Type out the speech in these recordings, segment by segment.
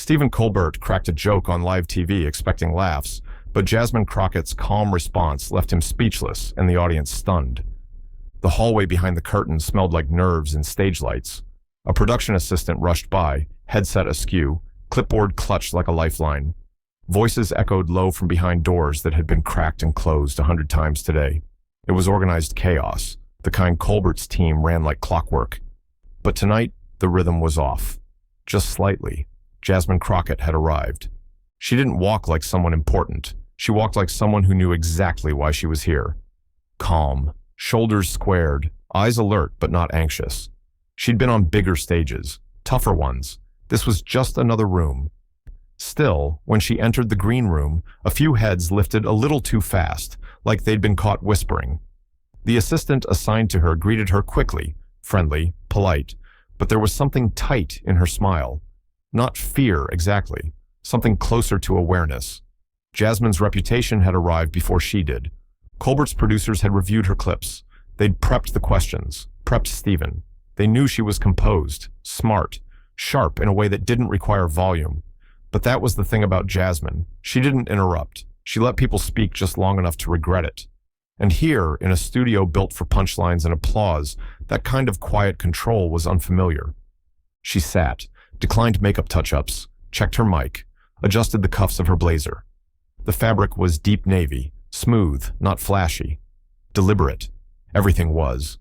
Stephen Colbert cracked a joke on live TV expecting laughs, but Jasmine Crockett's calm response left him speechless and the audience stunned. The hallway behind the curtain smelled like nerves and stage lights. A production assistant rushed by, headset askew, clipboard clutched like a lifeline. Voices echoed low from behind doors that had been cracked and closed 100 times today. It was organized chaos, the kind Colbert's team ran like clockwork. But tonight, the rhythm was off. Just slightly. Jasmine Crockett had arrived. She didn't walk like someone important. She walked like someone who knew exactly why she was here. Calm, shoulders squared, eyes alert but not anxious. She'd been on bigger stages, tougher ones. This was just another room. Still, when she entered the green room, a few heads lifted a little too fast, like they'd been caught whispering. The assistant assigned to her greeted her quickly, friendly, polite, but there was something tight in her smile. Not fear exactly, something closer to awareness. Jasmine's reputation had arrived before she did. Colbert's producers had reviewed her clips. They'd prepped the questions, prepped Stephen. They knew she was composed, smart, sharp in a way that didn't require volume. But that was the thing about Jasmine. She didn't interrupt. She let people speak just long enough to regret it. And here, in a studio built for punchlines and applause, that kind of quiet control was unfamiliar. She sat, declined makeup touch-ups, checked her mic, adjusted the cuffs of her blazer. The fabric was deep navy, smooth, not flashy. Deliberate. Everything was.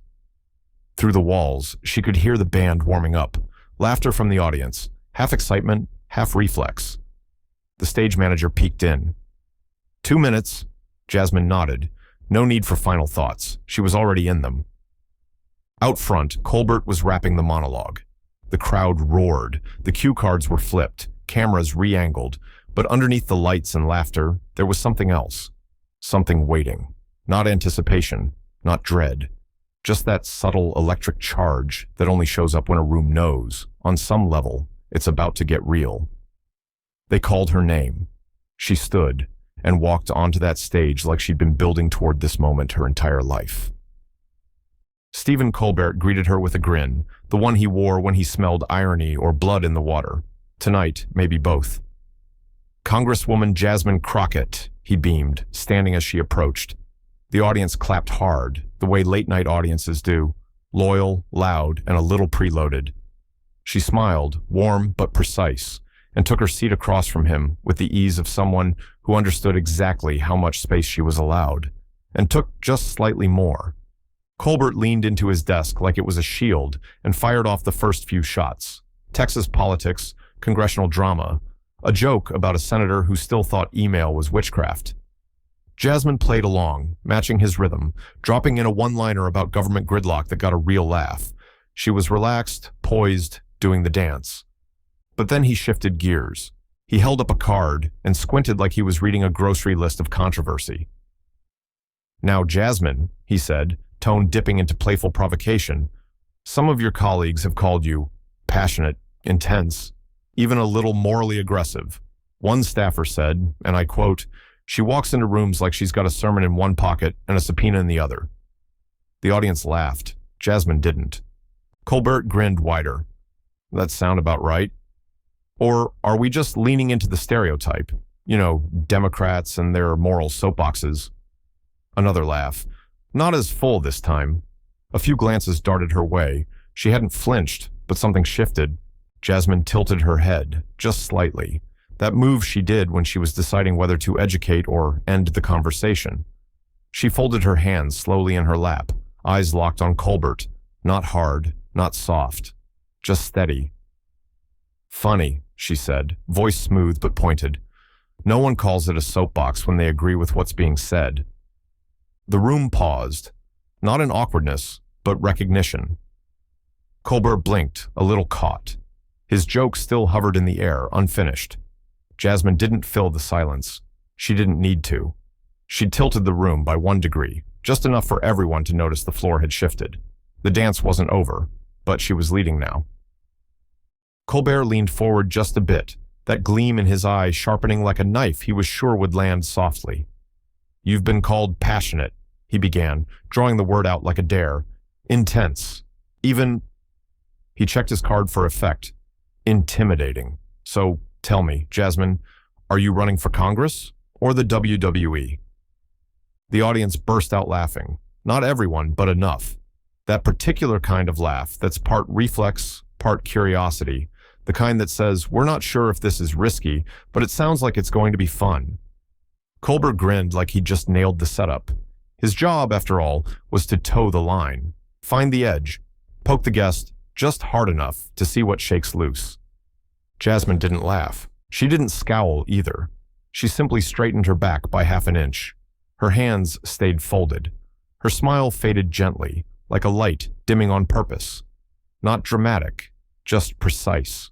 Through the walls, she could hear the band warming up, laughter from the audience, half excitement, half reflex. The stage manager peeked in. 2 minutes. Jasmine nodded. No need for final thoughts. She was already in them. Out front, Colbert was rapping the monologue. The crowd roared. The cue cards were flipped, cameras re-angled, but underneath the lights and laughter, there was something else. Something waiting. Not anticipation, not dread. Just that subtle electric charge that only shows up when a room knows, on some level, it's about to get real. They called her name. She stood and walked onto that stage like she'd been building toward this moment her entire life. Stephen Colbert greeted her with a grin, the one he wore when he smelled irony or blood in the water. Tonight, maybe both. Congresswoman Jasmine Crockett, he beamed, standing as she approached. The audience clapped hard, the way late-night audiences do, loyal, loud, and a little preloaded. She smiled, warm but precise, and took her seat across from him with the ease of someone who understood exactly how much space she was allowed, and took just slightly more. Colbert leaned into his desk like it was a shield and fired off the first few shots. Texas politics, congressional drama, a joke about a senator who still thought email was witchcraft. Jasmine played along, matching his rhythm, dropping in a one-liner about government gridlock that got a real laugh. She was relaxed, poised, doing the dance. But then he shifted gears. He held up a card and squinted like he was reading a grocery list of controversy. "Now, Jasmine," he said, tone dipping into playful provocation, "some of your colleagues have called you passionate, intense, even a little morally aggressive. One staffer said, and I quote, 'She walks into rooms like she's got a sermon in one pocket and a subpoena in the other.'" The audience laughed. Jasmine didn't. Colbert grinned wider. "That sound about right? Or are we just leaning into the stereotype? You know, Democrats and their moral soapboxes." Another laugh. Not as full this time. A few glances darted her way. She hadn't flinched, but something shifted. Jasmine tilted her head, just slightly. That move she did when she was deciding whether to educate or end the conversation. She folded her hands slowly in her lap, eyes locked on Colbert. Not hard, not soft, just steady. "Funny," she said, voice smooth but pointed. "No one calls it a soapbox when they agree with what's being said." The room paused, not in awkwardness, but recognition. Colbert blinked, a little caught. His joke still hovered in the air, unfinished. Jasmine didn't fill the silence. She didn't need to. She'd tilted the room by 1 degree, just enough for everyone to notice the floor had shifted. The dance wasn't over, but she was leading now. Colbert leaned forward just a bit, that gleam in his eye sharpening like a knife he was sure would land softly. "You've been called passionate," he began, drawing the word out like a dare. "Intense. Even..." He checked his card for effect. "Intimidating. So, Tell me, Jasmine, are you running for Congress or the WWE? The audience burst out laughing. Not everyone, but enough. That particular kind of laugh that's part reflex, part curiosity, the kind that says, we're not sure if this is risky, but it sounds like it's going to be fun. Colbert grinned like he'd just nailed the setup. His job, after all, was to toe the line, find the edge, poke the guest just hard enough to see what shakes loose. Jasmine didn't laugh. She didn't scowl either. She simply straightened her back by half an inch. Her hands stayed folded. Her smile faded gently, like a light dimming on purpose. Not dramatic, just precise.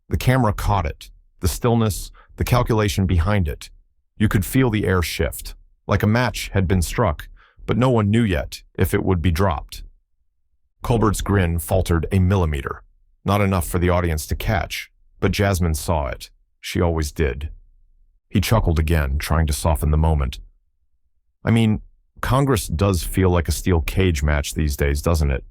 The camera caught it, the stillness, the calculation behind it. You could feel the air shift, like a match had been struck, but no one knew yet if it would be dropped. Colbert's grin faltered a millimeter. Not enough for the audience to catch, but Jasmine saw it. She always did. He chuckled again, trying to soften the moment. I mean, Congress does feel like a steel cage match these days, doesn't it?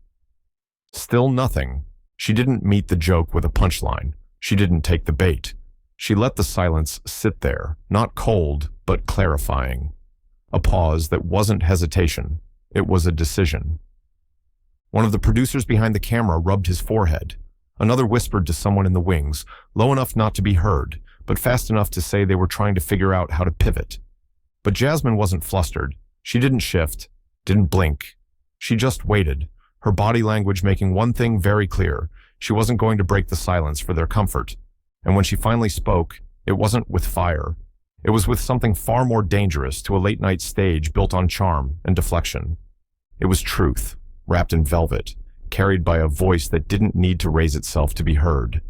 Still nothing. She didn't meet the joke with a punchline. She didn't take the bait. She let the silence sit there, not cold, but clarifying. A pause that wasn't hesitation. It was a decision. One of the producers behind the camera rubbed his forehead. Another whispered to someone in the wings, low enough not to be heard, but fast enough to say they were trying to figure out how to pivot. But Jasmine wasn't flustered. She didn't shift, didn't blink. She just waited, her body language making one thing very clear. She wasn't going to break the silence for their comfort. And when she finally spoke, it wasn't with fire. It was with something far more dangerous to a late-night stage built on charm and deflection. It was truth, wrapped in velvet, carried by a voice that didn't need to raise itself to be heard.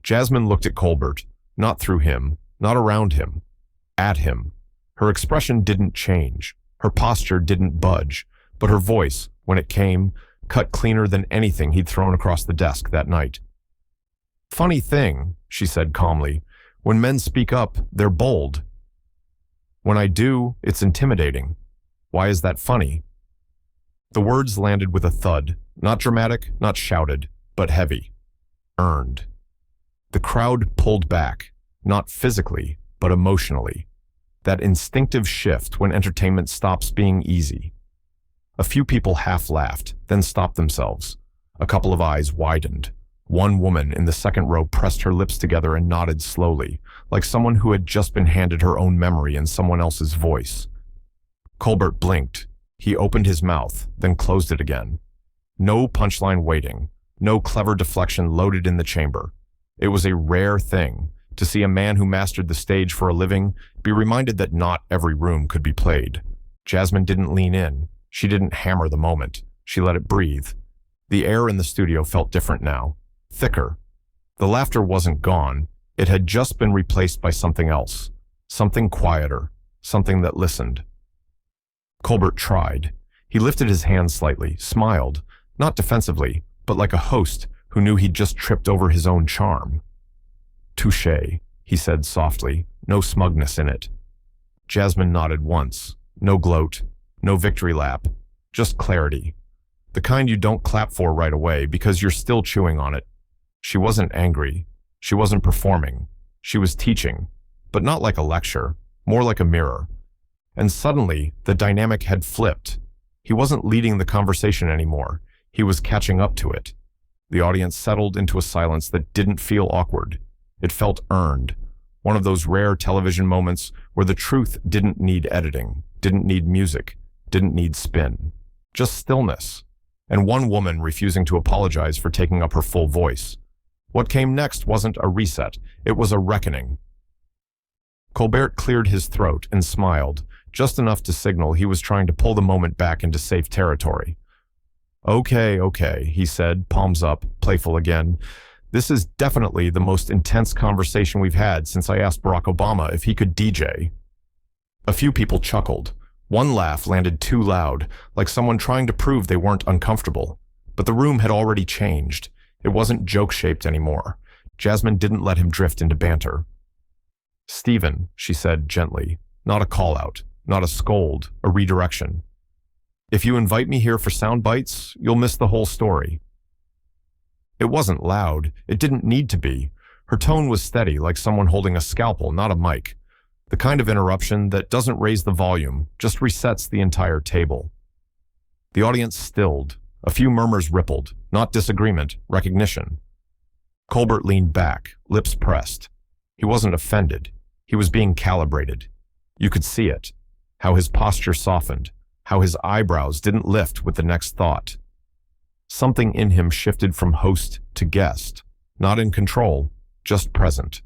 Jasmine looked at Colbert, not through him, not around him, at him. Her expression didn't change, her posture didn't budge, but her voice, when it came, cut cleaner than anything he'd thrown across the desk that night. Funny thing, she said calmly, when men speak up, they're bold. When I do, it's intimidating. Why is that funny? The words landed with a thud, not dramatic, not shouted, but heavy. Earned. The crowd pulled back, not physically, but emotionally. That instinctive shift when entertainment stops being easy. A few people half laughed, then stopped themselves. A couple of eyes widened. One woman in the second row pressed her lips together and nodded slowly, like someone who had just been handed her own memory in someone else's voice. Colbert blinked. He opened his mouth, then closed it again. No punchline waiting, no clever deflection loaded in the chamber. It was a rare thing to see a man who mastered the stage for a living be reminded that not every room could be played. Jasmine didn't lean in. She didn't hammer the moment. She let it breathe. The air in the studio felt different now, thicker. The laughter wasn't gone. It had just been replaced by something else, something quieter, something that listened. Colbert tried. He lifted his hand slightly, smiled, not defensively, but like a host who knew he'd just tripped over his own charm. Touché, he said softly, no smugness in it. Jasmine nodded once. No gloat, no victory lap, just clarity. The kind you don't clap for right away because you're still chewing on it. She wasn't angry. She wasn't performing. She was teaching, but not like a lecture, more like a mirror. And suddenly, the dynamic had flipped. He wasn't leading the conversation anymore. He was catching up to it. The audience settled into a silence that didn't feel awkward. It felt earned. One of those rare television moments where the truth didn't need editing, didn't need music, didn't need spin. Just stillness. And one woman refusing to apologize for taking up her full voice. What came next wasn't a reset. It was a reckoning. Colbert cleared his throat and smiled, just enough to signal he was trying to pull the moment back into safe territory. Okay, he said, palms up, playful again. This is definitely the most intense conversation we've had since I asked Barack Obama if he could DJ. A few people chuckled. One laugh landed too loud, like someone trying to prove they weren't uncomfortable. But the room had already changed. It wasn't joke-shaped anymore. Jasmine didn't let him drift into banter. Stephen, she said gently, not a call-out, not a scold, a redirection. If you invite me here for sound bites, you'll miss the whole story. It wasn't loud. It didn't need to be. Her tone was steady, like someone holding a scalpel, not a mic. The kind of interruption that doesn't raise the volume, just resets the entire table. The audience stilled. A few murmurs rippled, not disagreement, recognition. Colbert leaned back, lips pressed. He wasn't offended. He was being calibrated. You could see it. How his posture softened. How his eyebrows didn't lift with the next thought. Something in him shifted from host to guest. Not in control, just present.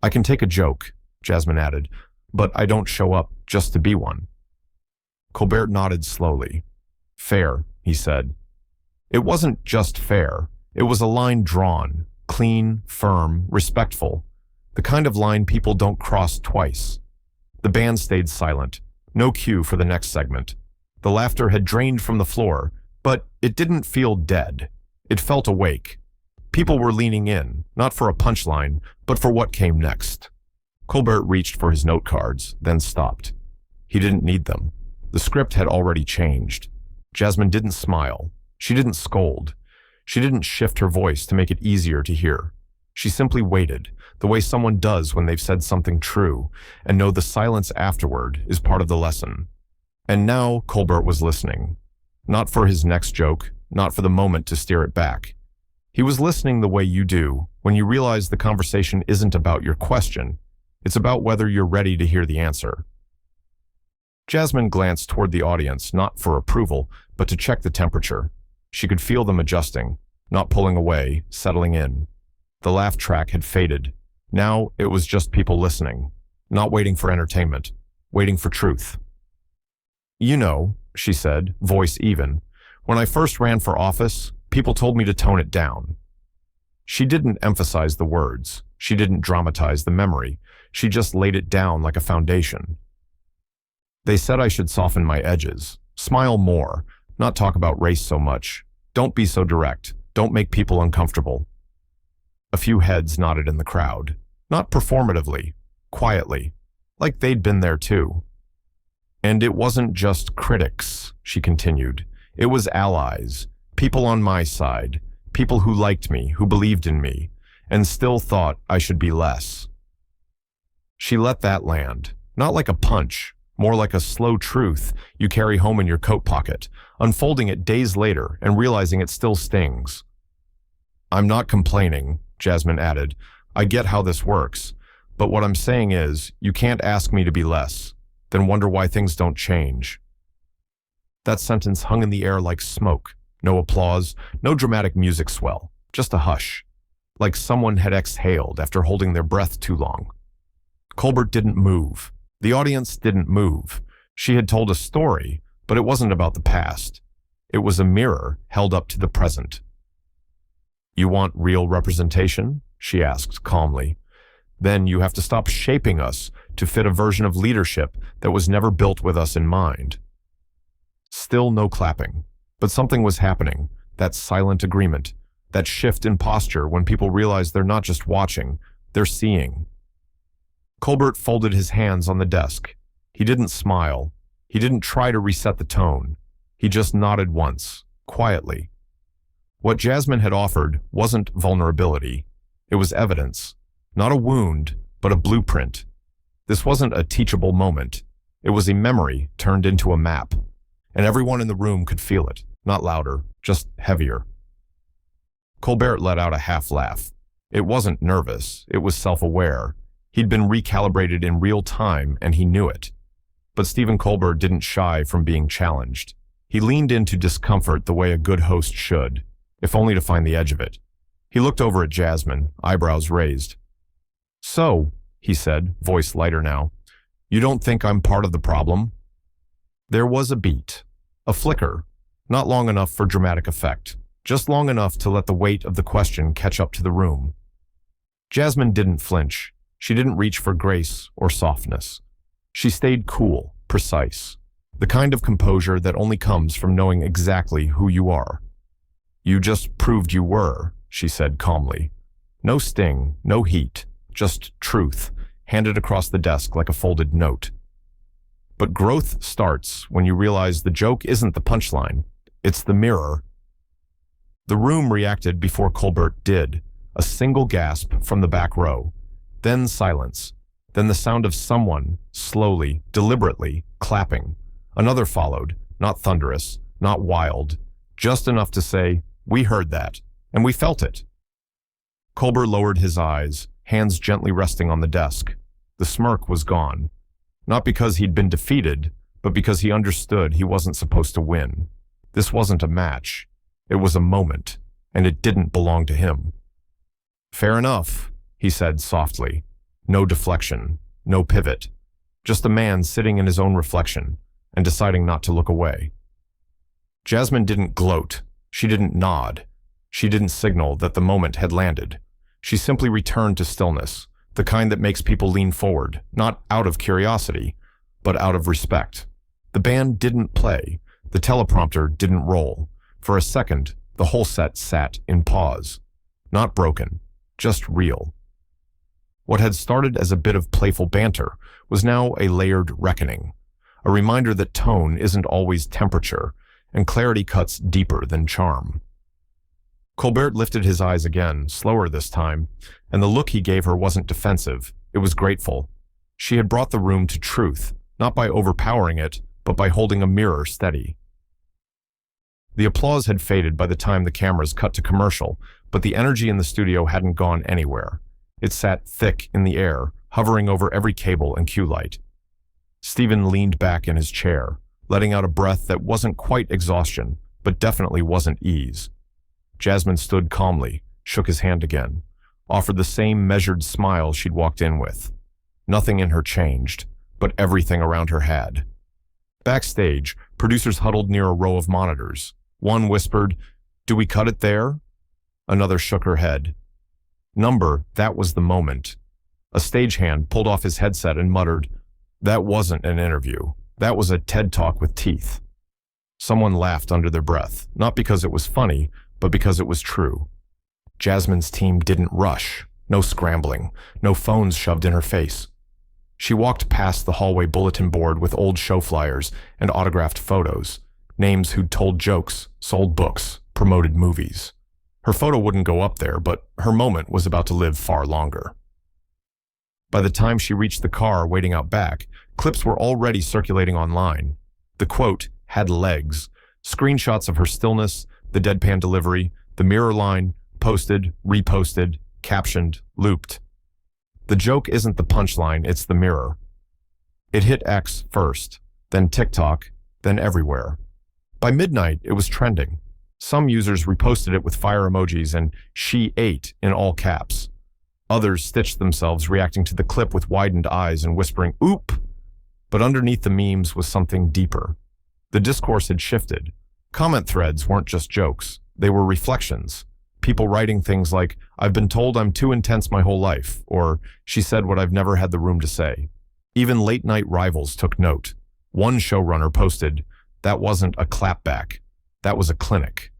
"I can take a joke," Jasmine added, "but I don't show up just to be one." Colbert nodded slowly. "Fair," he said. It wasn't just fair. It was a line drawn, clean, firm, respectful. The kind of line people don't cross twice. The band stayed silent. No cue for the next segment. The laughter had drained from the floor, but it didn't feel dead. It felt awake. People were leaning in, not for a punchline, but for what came next. Colbert reached for his note cards, then stopped. He didn't need them. The script had already changed. Jasmine didn't smile. She didn't scold. She didn't shift her voice to make it easier to hear. She simply waited, the way someone does when they've said something true, and know the silence afterward is part of the lesson. And now Colbert was listening. Not for his next joke, not for the moment to steer it back. He was listening the way you do when you realize the conversation isn't about your question. It's about whether you're ready to hear the answer. Jasmine glanced toward the audience, not for approval, but to check the temperature. She could feel them adjusting, not pulling away, settling in. The laugh track had faded. Now it was just people listening, not waiting for entertainment, waiting for truth. "You know," she said, voice even, "when I first ran for office, people told me to tone it down." She didn't emphasize the words. She didn't dramatize the memory. She just laid it down like a foundation. "They said I should soften my edges, smile more, not talk about race so much. Don't be so direct. Don't make people uncomfortable." A few heads nodded in the crowd, not performatively, quietly, like they'd been there too. "And it wasn't just critics," she continued. "It was allies, people on my side, people who liked me, who believed in me, and still thought I should be less." She let that land, not like a punch, more like a slow truth you carry home in your coat pocket, unfolding it days later and realizing it still stings. "I'm not complaining," Jasmine added. "I get how this works, but what I'm saying is, you can't ask me to be less, then wonder why things don't change." That sentence hung in the air like smoke. No applause, no dramatic music swell, just a hush, like someone had exhaled after holding their breath too long. Colbert didn't move. The audience didn't move. She had told a story, but it wasn't about the past. It was a mirror held up to the present. "You want real representation?" she asked calmly. "Then you have to stop shaping us to fit a version of leadership that was never built with us in mind." Still no clapping, but something was happening, that silent agreement, that shift in posture when people realize they're not just watching, they're seeing. Colbert folded his hands on the desk. He didn't smile. He didn't try to reset the tone. He just nodded once, quietly. What Jasmine had offered wasn't vulnerability. It was evidence. Not a wound, but a blueprint. This wasn't a teachable moment. It was a memory turned into a map. And everyone in the room could feel it, not louder, just heavier. Colbert let out a half laugh. It wasn't nervous. It was self-aware. He'd been recalibrated in real time, and he knew it. But Stephen Colbert didn't shy from being challenged. He leaned into discomfort the way a good host should, if only to find the edge of it. He looked over at Jasmine, eyebrows raised. "So," he said, voice lighter now, "you don't think I'm part of the problem?" There was a beat, a flicker, not long enough for dramatic effect, just long enough to let the weight of the question catch up to the room. Jasmine didn't flinch. She didn't reach for grace or softness. She stayed cool, precise, the kind of composure that only comes from knowing exactly who you are. "You just proved you were," she said calmly. No sting, no heat, just truth, handed across the desk like a folded note. But growth starts when you realize the joke isn't the punchline, it's the mirror. The room reacted before Colbert did, A single gasp from the back row. Then silence. Then the sound of someone, slowly, deliberately, clapping. Another followed, not thunderous, not wild, just enough to say, "We heard that, and we felt it." Colbert lowered his eyes, hands gently resting on the desk. The smirk was gone. Not because he'd been defeated, but because he understood he wasn't supposed to win. This wasn't a match. It was a moment, and it didn't belong to him. "Fair enough," he said softly. No deflection, no pivot. Just a man sitting in his own reflection and deciding not to look away. Jasmine didn't gloat. She didn't nod. She didn't signal that the moment had landed. She simply returned to stillness, the kind that makes people lean forward, not out of curiosity, but out of respect. The band didn't play. The teleprompter didn't roll. For a second, the whole set sat in pause. Not broken, just real. What had started as a bit of playful banter was now a layered reckoning, a reminder that tone isn't always temperature, and clarity cuts deeper than charm. Colbert lifted his eyes again, slower this time, and the look he gave her wasn't defensive, it was grateful. She had brought the room to truth, not by overpowering it, but by holding a mirror steady. The applause had faded by the time the cameras cut to commercial, but the energy in the studio hadn't gone anywhere. It sat thick in the air, hovering over every cable and cue light. Stephen leaned back in his chair, letting out a breath that wasn't quite exhaustion, but definitely wasn't ease. Jasmine stood calmly, shook his hand again, offered the same measured smile she'd walked in with. Nothing in her changed, but everything around her had. Backstage, producers huddled near a row of monitors. One whispered, "Do we cut it there?" Another shook her head. That was the moment. A stagehand pulled off his headset and muttered, "That wasn't an interview. That was a TED Talk with teeth." Someone laughed under their breath, not because it was funny, but because it was true. Jasmine's team didn't rush. No scrambling, no phones shoved in her face. She walked past the hallway bulletin board with old show flyers and autographed photos, names who'd told jokes, sold books, promoted movies. Her photo wouldn't go up there, but her moment was about to live far longer. By the time she reached the car waiting out back, clips were already circulating online. The quote had legs, screenshots of her stillness, the deadpan delivery, the mirror line, posted, reposted, captioned, looped. The joke isn't the punchline, it's the mirror. It hit X first, then TikTok, then everywhere. By midnight, it was trending. Some users reposted it with fire emojis and "she ate" in all caps. Others stitched themselves, reacting to the clip with widened eyes and whispering, "Oop!" But underneath the memes was something deeper. The discourse had shifted. Comment threads weren't just jokes. They were reflections. People writing things like, "I've been told I'm too intense my whole life," or "She said what I've never had the room to say." Even late-night rivals took note. One showrunner posted, "That wasn't a clapback. That was a clinic."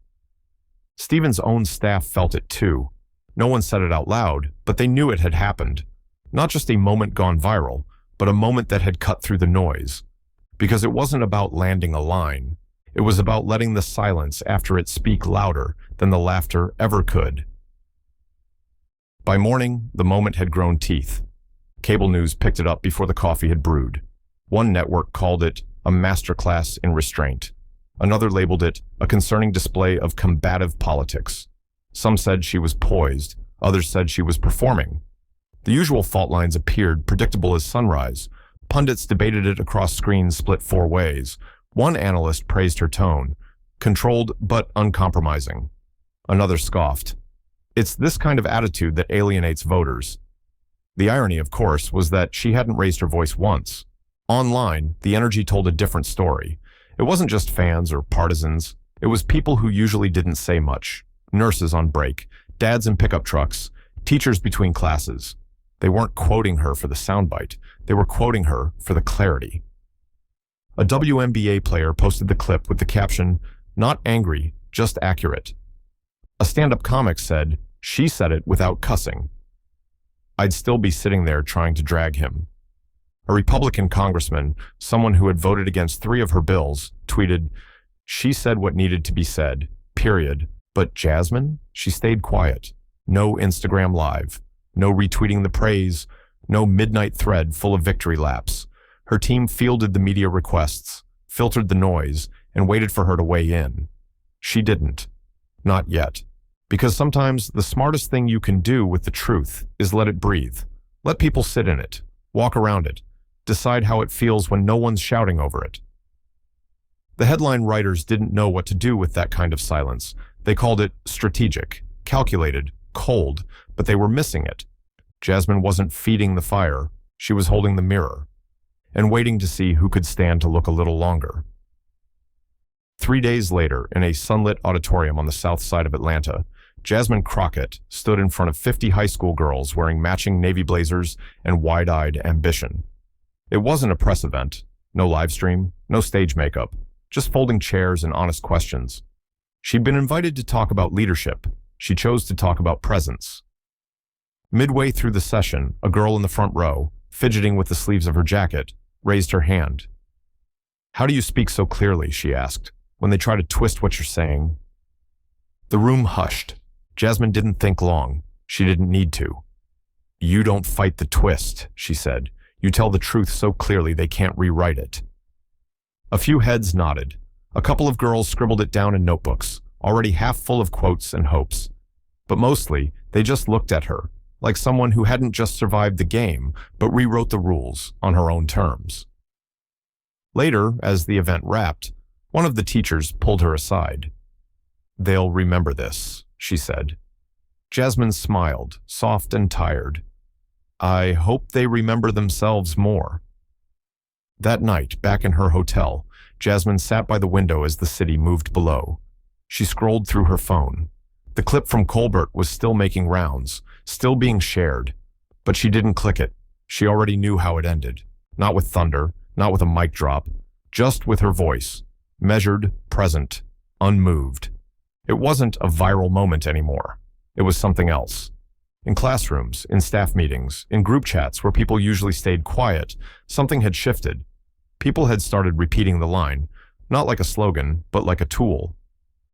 Stephen's own staff felt it too. No one said it out loud, but they knew it had happened. Not just a moment gone viral, but a moment that had cut through the noise. Because it wasn't about landing a line. It was about letting the silence after it speak louder than the laughter ever could. By morning, the moment had grown teeth. Cable news picked it up before the coffee had brewed. One network called it a masterclass in restraint. Another labeled it a concerning display of combative politics. Some said she was poised, others said she was performing. The usual fault lines appeared, predictable as sunrise. Pundits debated it across screens split four ways. One analyst praised her tone, controlled but uncompromising. Another scoffed. It's this kind of attitude that alienates voters. The irony, of course, was that she hadn't raised her voice once. Online, the energy told a different story. It wasn't just fans or partisans. It was people who usually didn't say much. Nurses on break, dads in pickup trucks, teachers between classes. They weren't quoting her for the soundbite. They were quoting her for the clarity. A WNBA player posted the clip with the caption, "Not angry, just accurate." A stand-up comic said, "She said it without cussing." I'd still be sitting there trying to drag him. A Republican congressman, someone who had voted against 3 of her bills, tweeted, "She said what needed to be said, period. But Jasmine? She stayed quiet. No Instagram Live. No retweeting the praise. No midnight thread full of victory laps. Her team fielded the media requests, filtered the noise, and waited for her to weigh in. She didn't. Not yet. Because sometimes the smartest thing you can do with the truth is let it breathe. Let people sit in it, walk around it, decide how it feels when no one's shouting over it. The headline writers didn't know what to do with that kind of silence. They called it strategic, calculated, cold, but they were missing it. Jasmine wasn't feeding the fire. She was holding the mirror and waiting to see who could stand to look a little longer. 3 days later, in a sunlit auditorium on the south side of Atlanta, Jasmine Crockett stood in front of 50 high school girls wearing matching navy blazers and wide-eyed ambition. It wasn't a press event, no live stream, no stage makeup, just folding chairs and honest questions. She'd been invited to talk about leadership. She chose to talk about presence. Midway through the session, a girl in the front row, fidgeting with the sleeves of her jacket, raised her hand. "How do you speak so clearly?" she asked, "when they try to twist what you're saying?" The room hushed. Jasmine didn't think long. She didn't need to. "You don't fight the twist," she said. "You tell the truth so clearly they can't rewrite it." A few heads nodded. A couple of girls scribbled it down in notebooks, already half full of quotes and hopes. But mostly, they just looked at her, like someone who hadn't just survived the game, but rewrote the rules on her own terms. Later, as the event wrapped, one of the teachers pulled her aside. "They'll remember this," she said. Jasmine smiled, soft and tired. "I hope they remember themselves more." That night, back in her hotel, Jasmine sat by the window as the city moved below. She scrolled through her phone. The clip from Colbert was still making rounds, still being shared. But she didn't click it. She already knew how it ended. Not with thunder, not with a mic drop, just with her voice. Measured, present, unmoved. It wasn't a viral moment anymore. It was something else. In classrooms, in staff meetings, in group chats where people usually stayed quiet, something had shifted. People had started repeating the line, not like a slogan, but like a tool.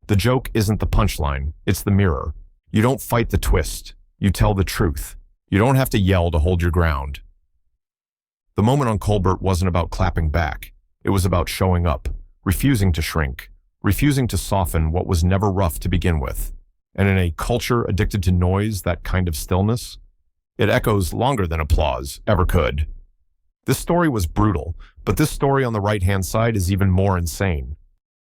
The joke isn't the punchline, it's the mirror. You don't fight the twist, you tell the truth. You don't have to yell to hold your ground. The moment on Colbert wasn't about clapping back. It was about showing up, refusing to shrink, refusing to soften what was never rough to begin with. And in a culture addicted to noise, that kind of stillness, it echoes longer than applause ever could. This story was brutal, but this story on the right-hand side is even more insane.